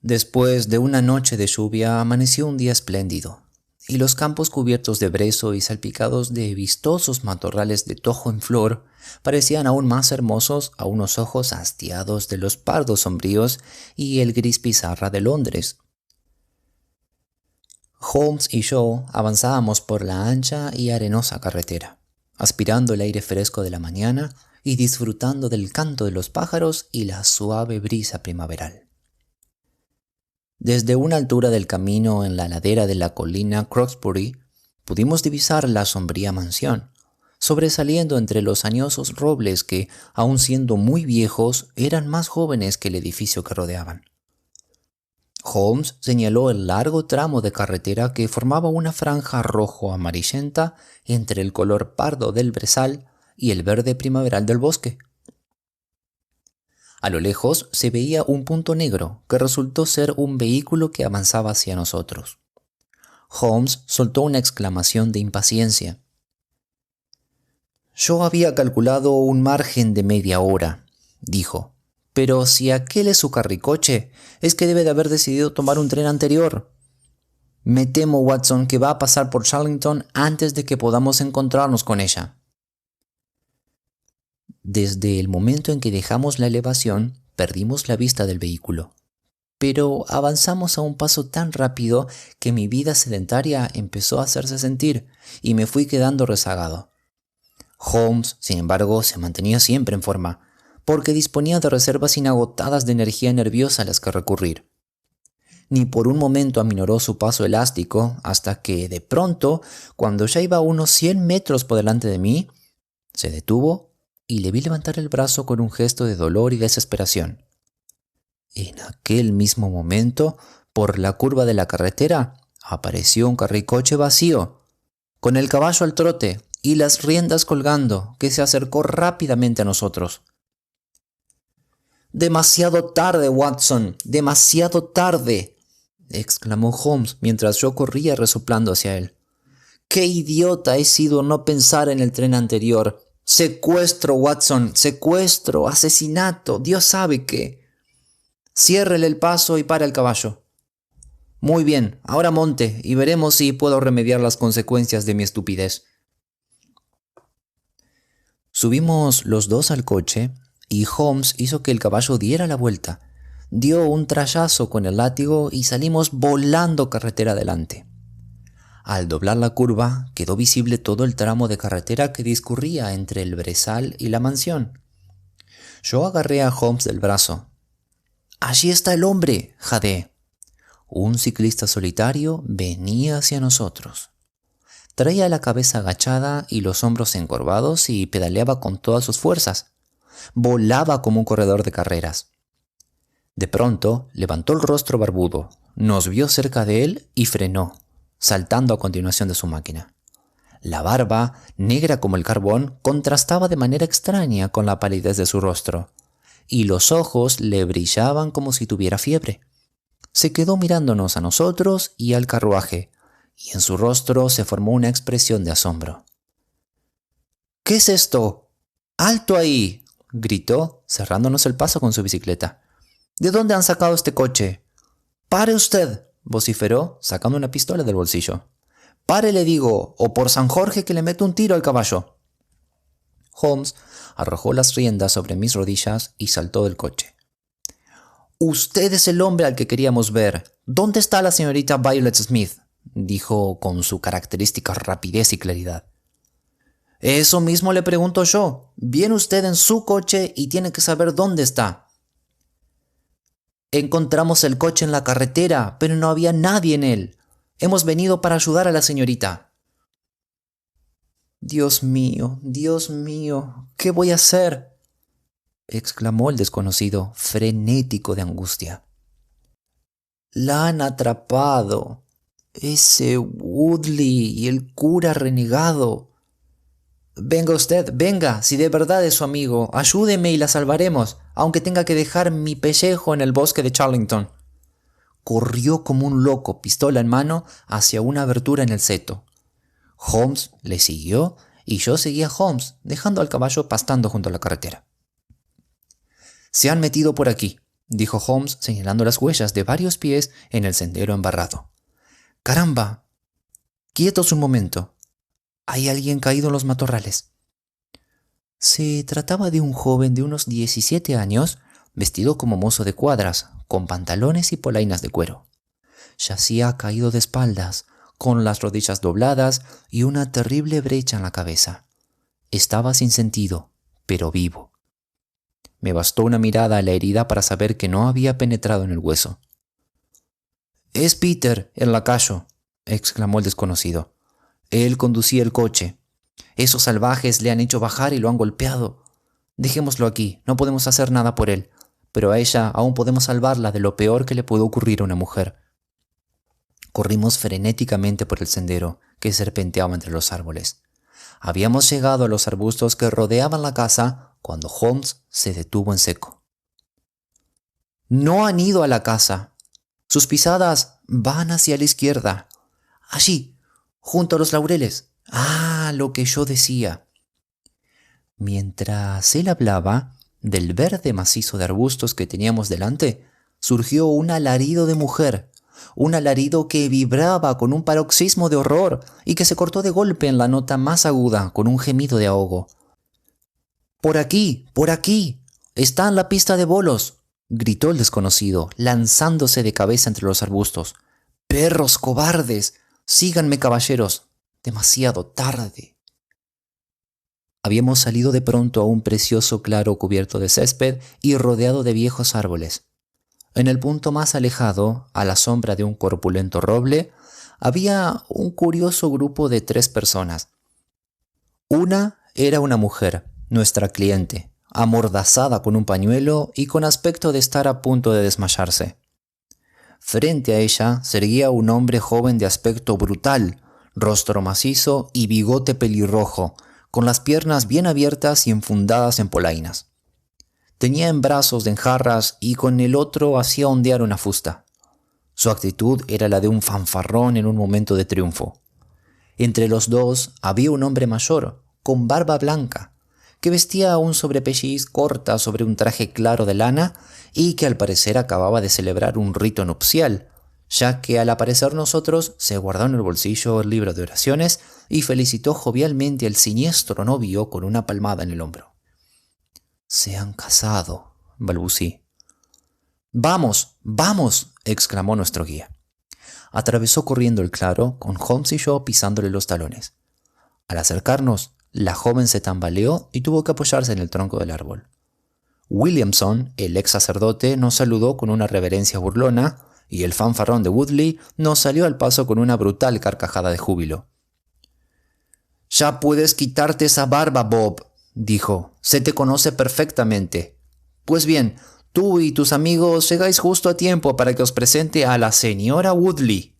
Después de una noche de lluvia amaneció un día espléndido, y los campos cubiertos de brezo y salpicados de vistosos matorrales de tojo en flor parecían aún más hermosos a unos ojos hastiados de los pardos sombríos y el gris pizarra de Londres. Holmes y yo avanzábamos por la ancha y arenosa carretera, aspirando el aire fresco de la mañana y disfrutando del canto de los pájaros y la suave brisa primaveral. Desde una altura del camino en la ladera de la colina Croxbury pudimos divisar la sombría mansión, sobresaliendo entre los añosos robles que, aun siendo muy viejos, eran más jóvenes que el edificio que rodeaban. Holmes señaló el largo tramo de carretera que formaba una franja rojo-amarillenta entre el color pardo del brezal y el verde primaveral del bosque. A lo lejos se veía un punto negro que resultó ser un vehículo que avanzaba hacia nosotros. Holmes soltó una exclamación de impaciencia. «Yo había calculado un margen de media hora», dijo, «pero si aquel es su carricoche, es que debe de haber decidido tomar un tren anterior. Me temo, Watson, que va a pasar por Charlington antes de que podamos encontrarnos con ella». Desde el momento en que dejamos la elevación, perdimos la vista del vehículo, pero avanzamos a un paso tan rápido que mi vida sedentaria empezó a hacerse sentir y me fui quedando rezagado. Holmes, sin embargo, se mantenía siempre en forma, porque disponía de reservas inagotadas de energía nerviosa a las que recurrir. Ni por un momento aminoró su paso elástico hasta que, de pronto, cuando ya iba a unos 100 metros por delante de mí, se detuvo y le vi levantar el brazo con un gesto de dolor y desesperación. En aquel mismo momento, por la curva de la carretera, apareció un carricoche vacío, con el caballo al trote y las riendas colgando, que se acercó rápidamente a nosotros. «Demasiado tarde, Watson, demasiado tarde», exclamó Holmes mientras yo corría resoplando hacia él. «¡Qué idiota he sido no pensar en el tren anterior! Secuestro, Watson, secuestro, asesinato, Dios sabe qué. Ciérrele el paso y para el caballo». «Muy bien, ahora monte y veremos si puedo remediar las consecuencias de mi estupidez». Subimos los dos al coche y Holmes hizo que el caballo diera la vuelta, dio un trayazo con el látigo y salimos volando carretera adelante. Al doblar la curva, quedó visible todo el tramo de carretera que discurría entre el brezal y la mansión. Yo agarré a Holmes del brazo. «¡Allí está el hombre!», jadeé. Un ciclista solitario venía hacia nosotros. Traía la cabeza agachada y los hombros encorvados y pedaleaba con todas sus fuerzas. Volaba como un corredor de carreras. De pronto levantó el rostro barbudo, nos vio cerca de él y frenó, saltando a continuación de su máquina. La barba, negra como el carbón, contrastaba de manera extraña con la palidez de su rostro, y los ojos le brillaban como si tuviera fiebre. Se quedó mirándonos a nosotros y al carruaje, y en su rostro se formó una expresión de asombro. «¿Qué es esto? ¡Alto ahí!», gritó, cerrándonos el paso con su bicicleta. «¿De dónde han sacado este coche?». «¡Pare usted!», vociferó, sacando una pistola del bolsillo. «¡Pare, le digo, o por San Jorge que le meto un tiro al caballo!». Holmes arrojó las riendas sobre mis rodillas y saltó del coche. «Usted es el hombre al que queríamos ver. ¿Dónde está la señorita Violet Smith?», dijo con su característica rapidez y claridad. «Eso mismo le pregunto yo. Viene usted en su coche y tiene que saber dónde está». «Encontramos el coche en la carretera, pero no había nadie en él. Hemos venido para ayudar a la señorita». Dios mío, ¿qué voy a hacer?», exclamó el desconocido, frenético de angustia. «La han atrapado. Ese Woodley y el cura renegado. Venga usted, venga, si de verdad es su amigo, ayúdeme y la salvaremos, aunque tenga que dejar mi pellejo en el bosque de Charlington». Corrió como un loco, pistola en mano, hacia una abertura en el seto. Holmes le siguió y yo seguí a Holmes, dejando al caballo pastando junto a la carretera. «Se han metido por aquí», dijo Holmes, señalando las huellas de varios pies en el sendero embarrado. «¡Caramba! Quietos un momento. Hay alguien caído en los matorrales». Se trataba de un joven de unos 17 años, vestido como mozo de cuadras, con pantalones y polainas de cuero. Yacía caído de espaldas, con las rodillas dobladas y una terrible brecha en la cabeza. Estaba sin sentido, pero vivo. Me bastó una mirada a la herida para saber que no había penetrado en el hueso. «Es Peter, el lacayo», exclamó el desconocido. «Él conducía el coche. Esos salvajes le han hecho bajar y lo han golpeado. Dejémoslo aquí, no podemos hacer nada por él, pero a ella aún podemos salvarla de lo peor que le puede ocurrir a una mujer». Corrimos frenéticamente por el sendero que serpenteaba entre los árboles. Habíamos llegado a los arbustos que rodeaban la casa cuando Holmes se detuvo en seco. «No han ido a la casa. Sus pisadas van hacia la izquierda. Allí, junto a los laureles. Ah, lo que yo decía». Mientras él hablaba, del verde macizo de arbustos que teníamos delante, surgió un alarido de mujer. Un alarido que vibraba con un paroxismo de horror y que se cortó de golpe en la nota más aguda con un gemido de ahogo. Por aquí! Está en la pista de bolos», gritó el desconocido, lanzándose de cabeza entre los arbustos. «¡Perros cobardes! Síganme, caballeros. Demasiado tarde». Habíamos salido de pronto a un precioso claro cubierto de césped y rodeado de viejos árboles. En el punto más alejado, a la sombra de un corpulento roble, había un curioso grupo de 3 personas. Una era una mujer, nuestra cliente, amordazada con un pañuelo y con aspecto de estar a punto de desmayarse. Frente a ella se erguía un hombre joven de aspecto brutal, rostro macizo y bigote pelirrojo, con las piernas bien abiertas y enfundadas en polainas. Tenía en brazos de enjarras y con el otro hacía ondear una fusta. Su actitud era la de un fanfarrón en un momento de triunfo. Entre los dos había un hombre mayor, con barba blanca, que vestía un sobrepelliz corta sobre un traje claro de lana y que al parecer acababa de celebrar un rito nupcial, ya que al aparecer nosotros se guardó en el bolsillo el libro de oraciones y felicitó jovialmente al siniestro novio con una palmada en el hombro. «Se han casado», balbucí. «¡Vamos! ¡Vamos!», exclamó nuestro guía. Atravesó corriendo el claro, con Holmes y yo pisándole los talones. Al acercarnos, la joven se tambaleó y tuvo que apoyarse en el tronco del árbol. Williamson, el ex sacerdote, nos saludó con una reverencia burlona y el fanfarrón de Woodley nos salió al paso con una brutal carcajada de júbilo. «Ya puedes quitarte esa barba, Bob», dijo. «Se te conoce perfectamente. Pues bien, tú y tus amigos llegáis justo a tiempo para que os presente a la señora Woodley».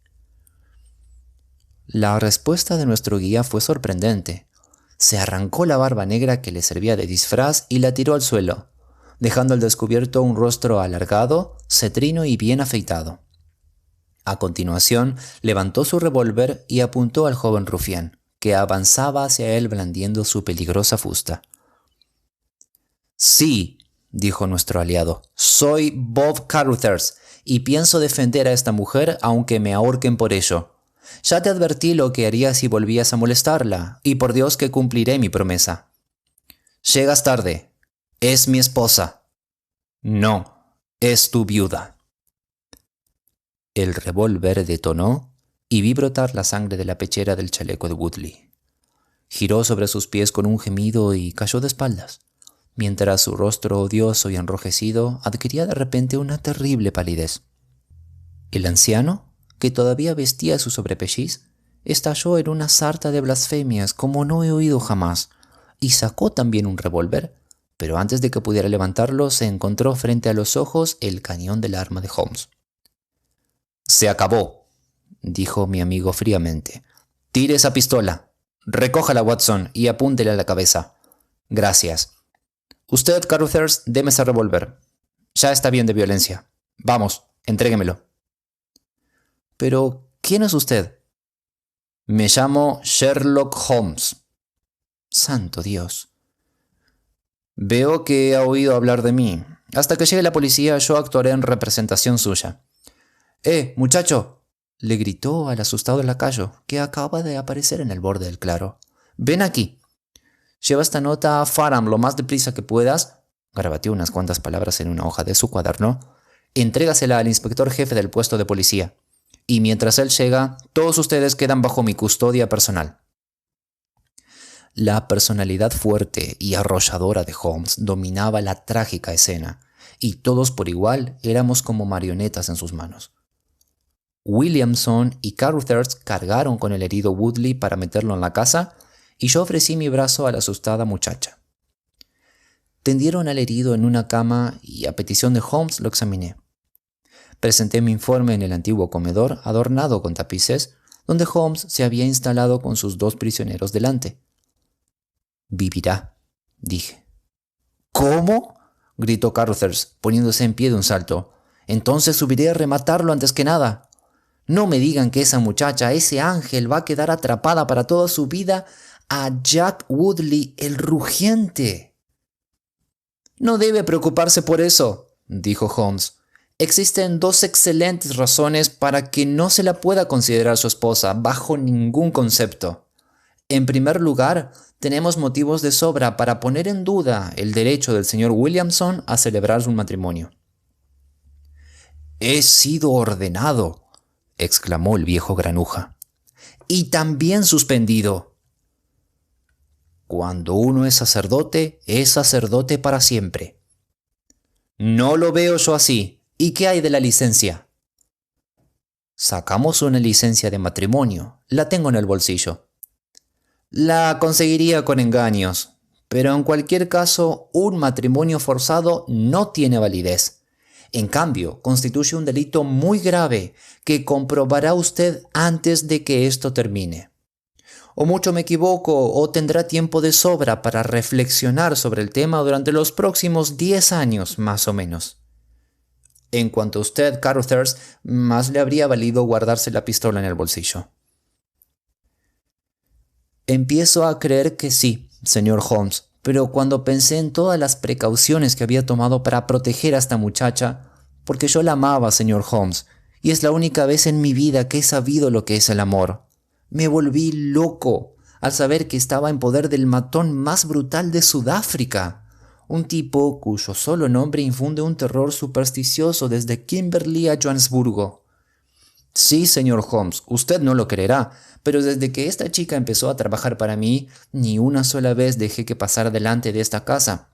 La respuesta de nuestro guía fue sorprendente. Se arrancó la barba negra que le servía de disfraz y la tiró al suelo, dejando al descubierto un rostro alargado, cetrino y bien afeitado. A continuación, levantó su revólver y apuntó al joven rufián, que avanzaba hacia él blandiendo su peligrosa fusta. «Sí», dijo nuestro aliado, «soy Bob Carruthers y pienso defender a esta mujer aunque me ahorquen por ello. Ya te advertí lo que haría si volvías a molestarla, y por Dios que cumpliré mi promesa». «Llegas tarde. Es mi esposa». «No, es tu viuda». El revólver detonó y vi brotar la sangre de la pechera del chaleco de Woodley. Giró sobre sus pies con un gemido y cayó de espaldas, mientras su rostro odioso y enrojecido adquiría de repente una terrible palidez. El anciano, que todavía vestía su sobrepelliz, estalló en una sarta de blasfemias como no he oído jamás, y sacó también un revólver, pero antes de que pudiera levantarlo se encontró frente a los ojos el cañón del arma de Holmes. «Se acabó», dijo mi amigo fríamente. «Tire esa pistola. Recójala, Watson, y apúntele a la cabeza. Gracias. Usted, Carruthers, deme ese revólver. Ya está bien de violencia. Vamos, entréguemelo». «Pero, ¿quién es usted?» «Me llamo Sherlock Holmes». «Santo Dios». «Veo que ha oído hablar de mí. Hasta que llegue la policía yo actuaré en representación suya». Muchacho», le gritó al asustado lacayo, que acaba de aparecer en el borde del claro. «Ven aquí. Lleva esta nota a Farham lo más deprisa que puedas». Garabateó unas cuantas palabras en una hoja de su cuaderno. «Entrégasela al inspector jefe del puesto de policía. Y mientras él llega, todos ustedes quedan bajo mi custodia personal». La personalidad fuerte y arrolladora de Holmes dominaba la trágica escena, y todos por igual éramos como marionetas en sus manos. Williamson y Carruthers cargaron con el herido Woodley para meterlo en la casa, y yo ofrecí mi brazo a la asustada muchacha. Tendieron al herido en una cama y a petición de Holmes lo examiné. Presenté mi informe en el antiguo comedor adornado con tapices, donde Holmes se había instalado con sus 2 prisioneros delante. «Vivirá», dije. «¿Cómo?», gritó Carruthers, poniéndose en pie de un salto. «Entonces subiré a rematarlo antes que nada. No me digan que esa muchacha, ese ángel, va a quedar atrapada para toda su vida a Jack Woodley el rugiente». «No debe preocuparse por eso», dijo Holmes. «Existen 2 excelentes razones para que no se la pueda considerar su esposa bajo ningún concepto. En primer lugar, tenemos motivos de sobra para poner en duda el derecho del señor Williamson a celebrar un matrimonio». «He sido ordenado», exclamó el viejo granuja. «Y también suspendido». «Cuando uno es sacerdote para siempre». «No lo veo yo así. ¿Y qué hay de la licencia?» «Sacamos una licencia de matrimonio. La tengo en el bolsillo». «La conseguiría con engaños, pero en cualquier caso, un matrimonio forzado no tiene validez. En cambio, constituye un delito muy grave que comprobará usted antes de que esto termine. O mucho me equivoco, o tendrá tiempo de sobra para reflexionar sobre el tema durante los próximos 10 años, más o menos. En cuanto a usted, Carruthers, más le habría valido guardarse la pistola en el bolsillo». «Empiezo a creer que sí, señor Holmes, pero cuando pensé en todas las precauciones que había tomado para proteger a esta muchacha, porque yo la amaba, señor Holmes, y es la única vez en mi vida que he sabido lo que es el amor, me volví loco al saber que estaba en poder del matón más brutal de Sudáfrica, un tipo cuyo solo nombre infunde un terror supersticioso desde Kimberley a Johannesburgo. Sí, señor Holmes, usted no lo creerá, pero desde que esta chica empezó a trabajar para mí, ni una sola vez dejé que pasara delante de esta casa,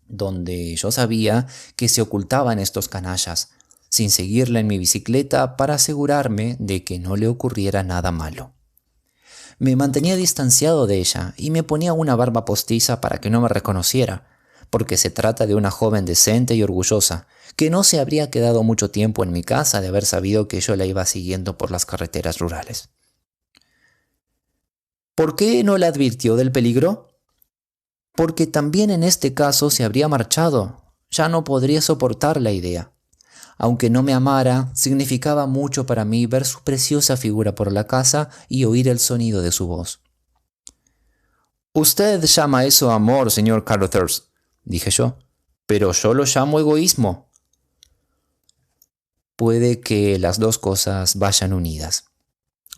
donde yo sabía que se ocultaban estos canallas, sin seguirla en mi bicicleta para asegurarme de que no le ocurriera nada malo. Me mantenía distanciado de ella y me ponía una barba postiza para que no me reconociera, porque se trata de una joven decente y orgullosa, que no se habría quedado mucho tiempo en mi casa de haber sabido que yo la iba siguiendo por las carreteras rurales. ¿Por qué no la advirtió del peligro? Porque también en este caso se habría marchado. Ya no podría soportar la idea. Aunque no me amara, significaba mucho para mí ver su preciosa figura por la casa y oír el sonido de su voz. «Usted llama eso amor, señor Carruthers», dije yo, «pero yo lo llamo egoísmo». Puede que las dos cosas vayan unidas.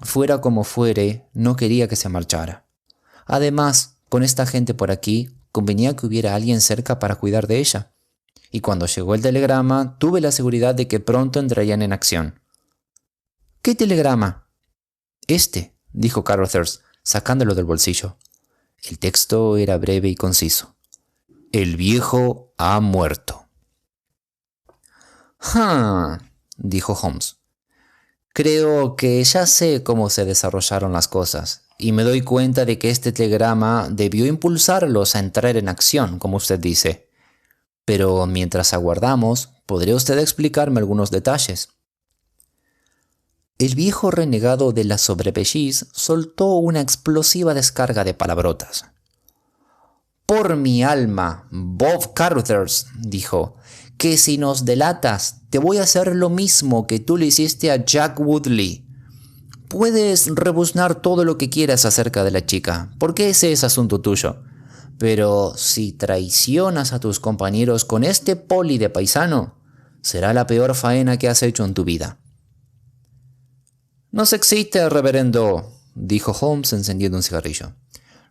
Fuera como fuere, no quería que se marchara. Además, con esta gente por aquí, convenía que hubiera alguien cerca para cuidar de ella. Y cuando llegó el telegrama, tuve la seguridad de que pronto entrarían en acción. «¿Qué telegrama?» «Este», dijo Carruthers, sacándolo del bolsillo. El texto era breve y conciso. «El viejo ha muerto». Dijo Holmes. «Creo que ya sé cómo se desarrollaron las cosas, y me doy cuenta de que este telegrama debió impulsarlos a entrar en acción, como usted dice. Pero mientras aguardamos, ¿podría usted explicarme algunos detalles?» El viejo renegado de la sobrepelliz soltó una explosiva descarga de palabrotas. «Por mi alma, Bob Carruthers», dijo, «que si nos delatas, te voy a hacer lo mismo que tú le hiciste a Jack Woodley. Puedes rebuznar todo lo que quieras acerca de la chica, porque ese es asunto tuyo. Pero si traicionas a tus compañeros con este poli de paisano, será la peor faena que has hecho en tu vida». «No se excite, reverendo», dijo Holmes encendiendo un cigarrillo.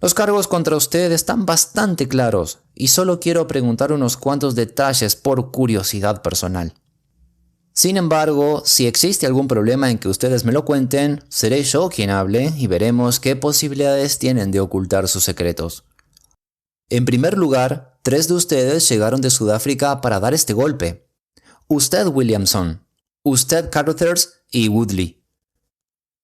«Los cargos contra usted están bastante claros y solo quiero preguntar unos cuantos detalles por curiosidad personal. Sin embargo, si existe algún problema en que ustedes me lo cuenten, seré yo quien hable y veremos qué posibilidades tienen de ocultar sus secretos. En primer lugar, 3 de ustedes llegaron de Sudáfrica para dar este golpe. Usted Williamson, usted Carruthers y Woodley».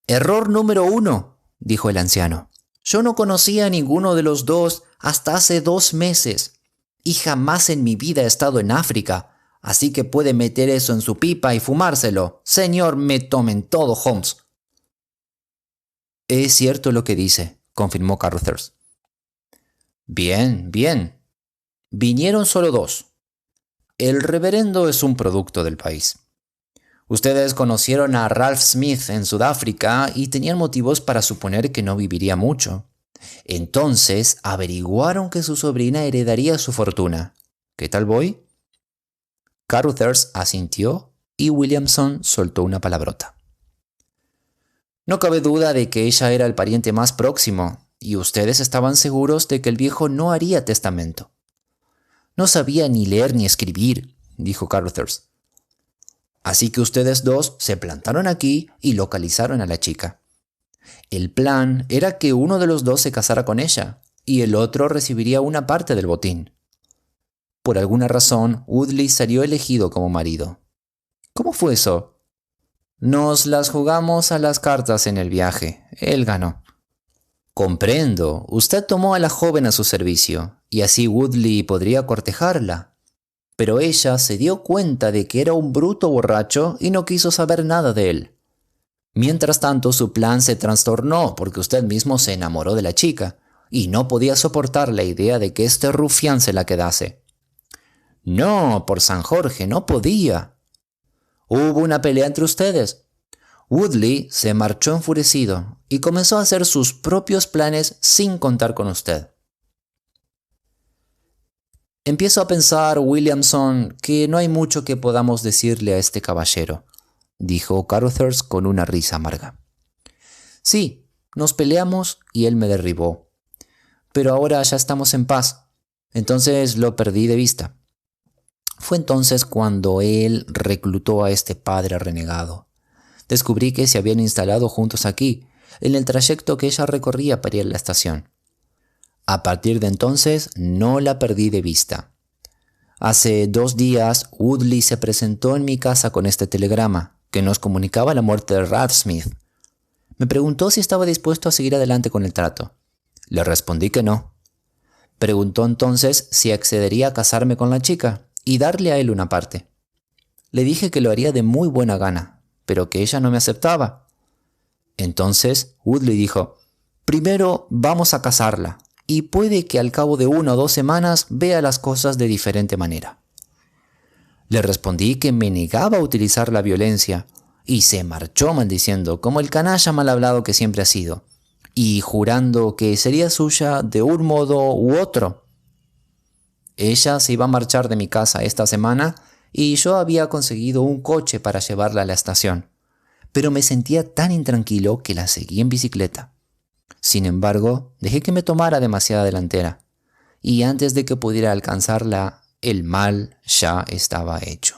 «Error número 1, dijo el anciano. «Yo no conocía a ninguno de los dos hasta hace 2 meses, y jamás en mi vida he estado en África, así que puede meter eso en su pipa y fumárselo. Señor, me tomen todo, Holmes». «Es cierto lo que dice», confirmó Carruthers. «Bien, bien. Vinieron solo 2. El reverendo es un producto del país. Ustedes conocieron a Ralph Smith en Sudáfrica y tenían motivos para suponer que no viviría mucho. Entonces averiguaron que su sobrina heredaría su fortuna. ¿Qué tal voy?» Carruthers asintió y Williamson soltó una palabrota. «No cabe duda de que ella era el pariente más próximo, y ustedes estaban seguros de que el viejo no haría testamento». «No sabía ni leer ni escribir», dijo Carruthers. «Así que ustedes 2 se plantaron aquí y localizaron a la chica. El plan era que uno de los 2 se casara con ella y el otro recibiría una parte del botín. Por alguna razón, Woodley salió elegido como marido. ¿Cómo fue eso?» «Nos las jugamos a las cartas en el viaje. Él ganó». «Comprendo. Usted tomó a la joven a su servicio y así Woodley podría cortejarla. Pero ella se dio cuenta de que era un bruto borracho y no quiso saber nada de él. Mientras tanto, su plan se trastornó porque usted mismo se enamoró de la chica y no podía soportar la idea de que este rufián se la quedase. No, por San Jorge, no podía. Hubo una pelea entre ustedes. Woodley se marchó enfurecido y comenzó a hacer sus propios planes sin contar con usted. Empiezo a pensar, Williamson, que no hay mucho que podamos decirle a este caballero», dijo Carruthers con una risa amarga. «Sí, nos peleamos y él me derribó. Pero ahora ya estamos en paz. Entonces lo perdí de vista. Fue entonces cuando él reclutó a este padre renegado. Descubrí que se habían instalado juntos aquí, en el trayecto que ella recorría para ir a la estación. A partir de entonces no la perdí de vista. Hace 2 días, Woodley se presentó en mi casa con este telegrama, que nos comunicaba la muerte de Ralph Smith. Me preguntó si estaba dispuesto a seguir adelante con el trato. Le respondí que no. Preguntó entonces si accedería a casarme con la chica y darle a él una parte. Le dije que lo haría de muy buena gana, pero que ella no me aceptaba. Entonces Woodley dijo: primero vamos a casarla, y puede que al cabo de 1 o 2 semanas vea las cosas de diferente manera. Le respondí que me negaba a utilizar la violencia, y se marchó maldiciendo, como el canalla mal hablado que siempre ha sido, y jurando que sería suya de un modo u otro. Ella se iba a marchar de mi casa esta semana, y yo había conseguido un coche para llevarla a la estación, pero me sentía tan intranquilo que la seguí en bicicleta. Sin embargo, dejé que me tomara demasiada delantera, y antes de que pudiera alcanzarla, el mal ya estaba hecho.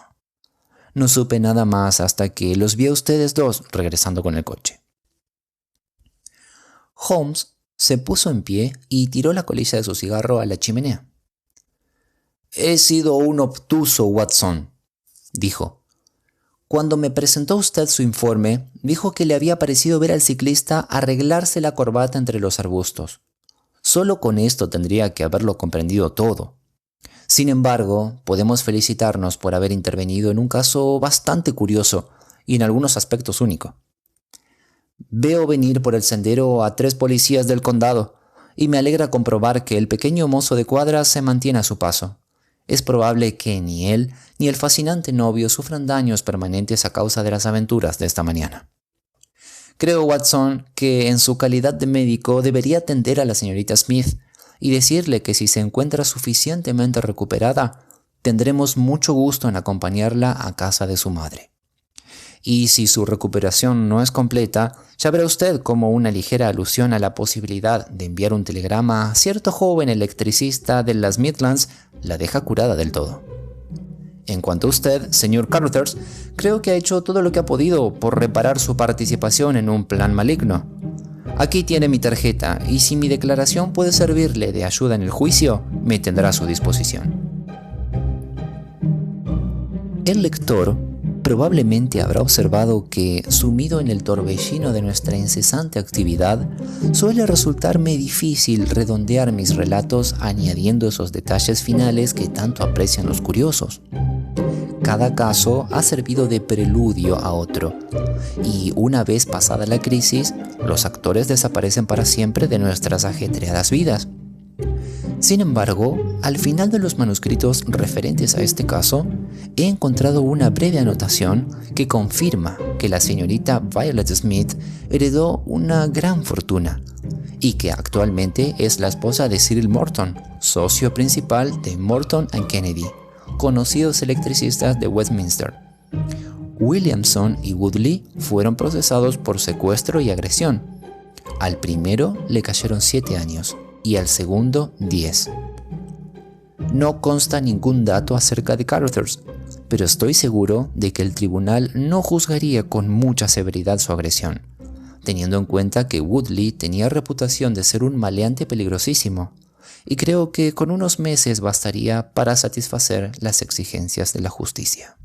No supe nada más hasta que los vi a ustedes dos regresando con el coche. Holmes se puso en pie y tiró la colilla de su cigarro a la chimenea. «He sido un obtuso, Watson», dijo. «Cuando me presentó usted su informe, dijo que le había parecido ver al ciclista arreglarse la corbata entre los arbustos. Solo con esto tendría que haberlo comprendido todo. Sin embargo, podemos felicitarnos por haber intervenido en un caso bastante curioso y en algunos aspectos único. Veo venir por el sendero a 3 policías del condado, y me alegra comprobar que el pequeño mozo de cuadras se mantiene a su paso. Es probable que ni él ni el fascinante novio sufran daños permanentes a causa de las aventuras de esta mañana. Creo, Watson, que en su calidad de médico debería atender a la señorita Smith y decirle que si se encuentra suficientemente recuperada, tendremos mucho gusto en acompañarla a casa de su madre. Y si su recuperación no es completa, ya verá usted como una ligera alusión a la posibilidad de enviar un telegrama a cierto joven electricista de las Midlands la deja curada del todo. En cuanto a usted, señor Carruthers, creo que ha hecho todo lo que ha podido por reparar su participación en un plan maligno. Aquí tiene mi tarjeta, y si mi declaración puede servirle de ayuda en el juicio, me tendrá a su disposición. El lector probablemente habrá observado que, sumido en el torbellino de nuestra incesante actividad, suele resultarme difícil redondear mis relatos añadiendo esos detalles finales que tanto aprecian los curiosos. Cada caso ha servido de preludio a otro, y una vez pasada la crisis, los actores desaparecen para siempre de nuestras ajetreadas vidas. Sin embargo, al final de los manuscritos referentes a este caso, he encontrado una breve anotación que confirma que la señorita Violet Smith heredó una gran fortuna y que actualmente es la esposa de Cyril Morton, socio principal de Morton & Kennedy, conocidos electricistas de Westminster. Williamson y Woodley fueron procesados por secuestro y agresión. Al primero le cayeron 7 años y al segundo 10. No consta ningún dato acerca de Carruthers, pero estoy seguro de que el tribunal no juzgaría con mucha severidad su agresión, teniendo en cuenta que Woodley tenía reputación de ser un maleante peligrosísimo, y creo que con unos meses bastaría para satisfacer las exigencias de la justicia.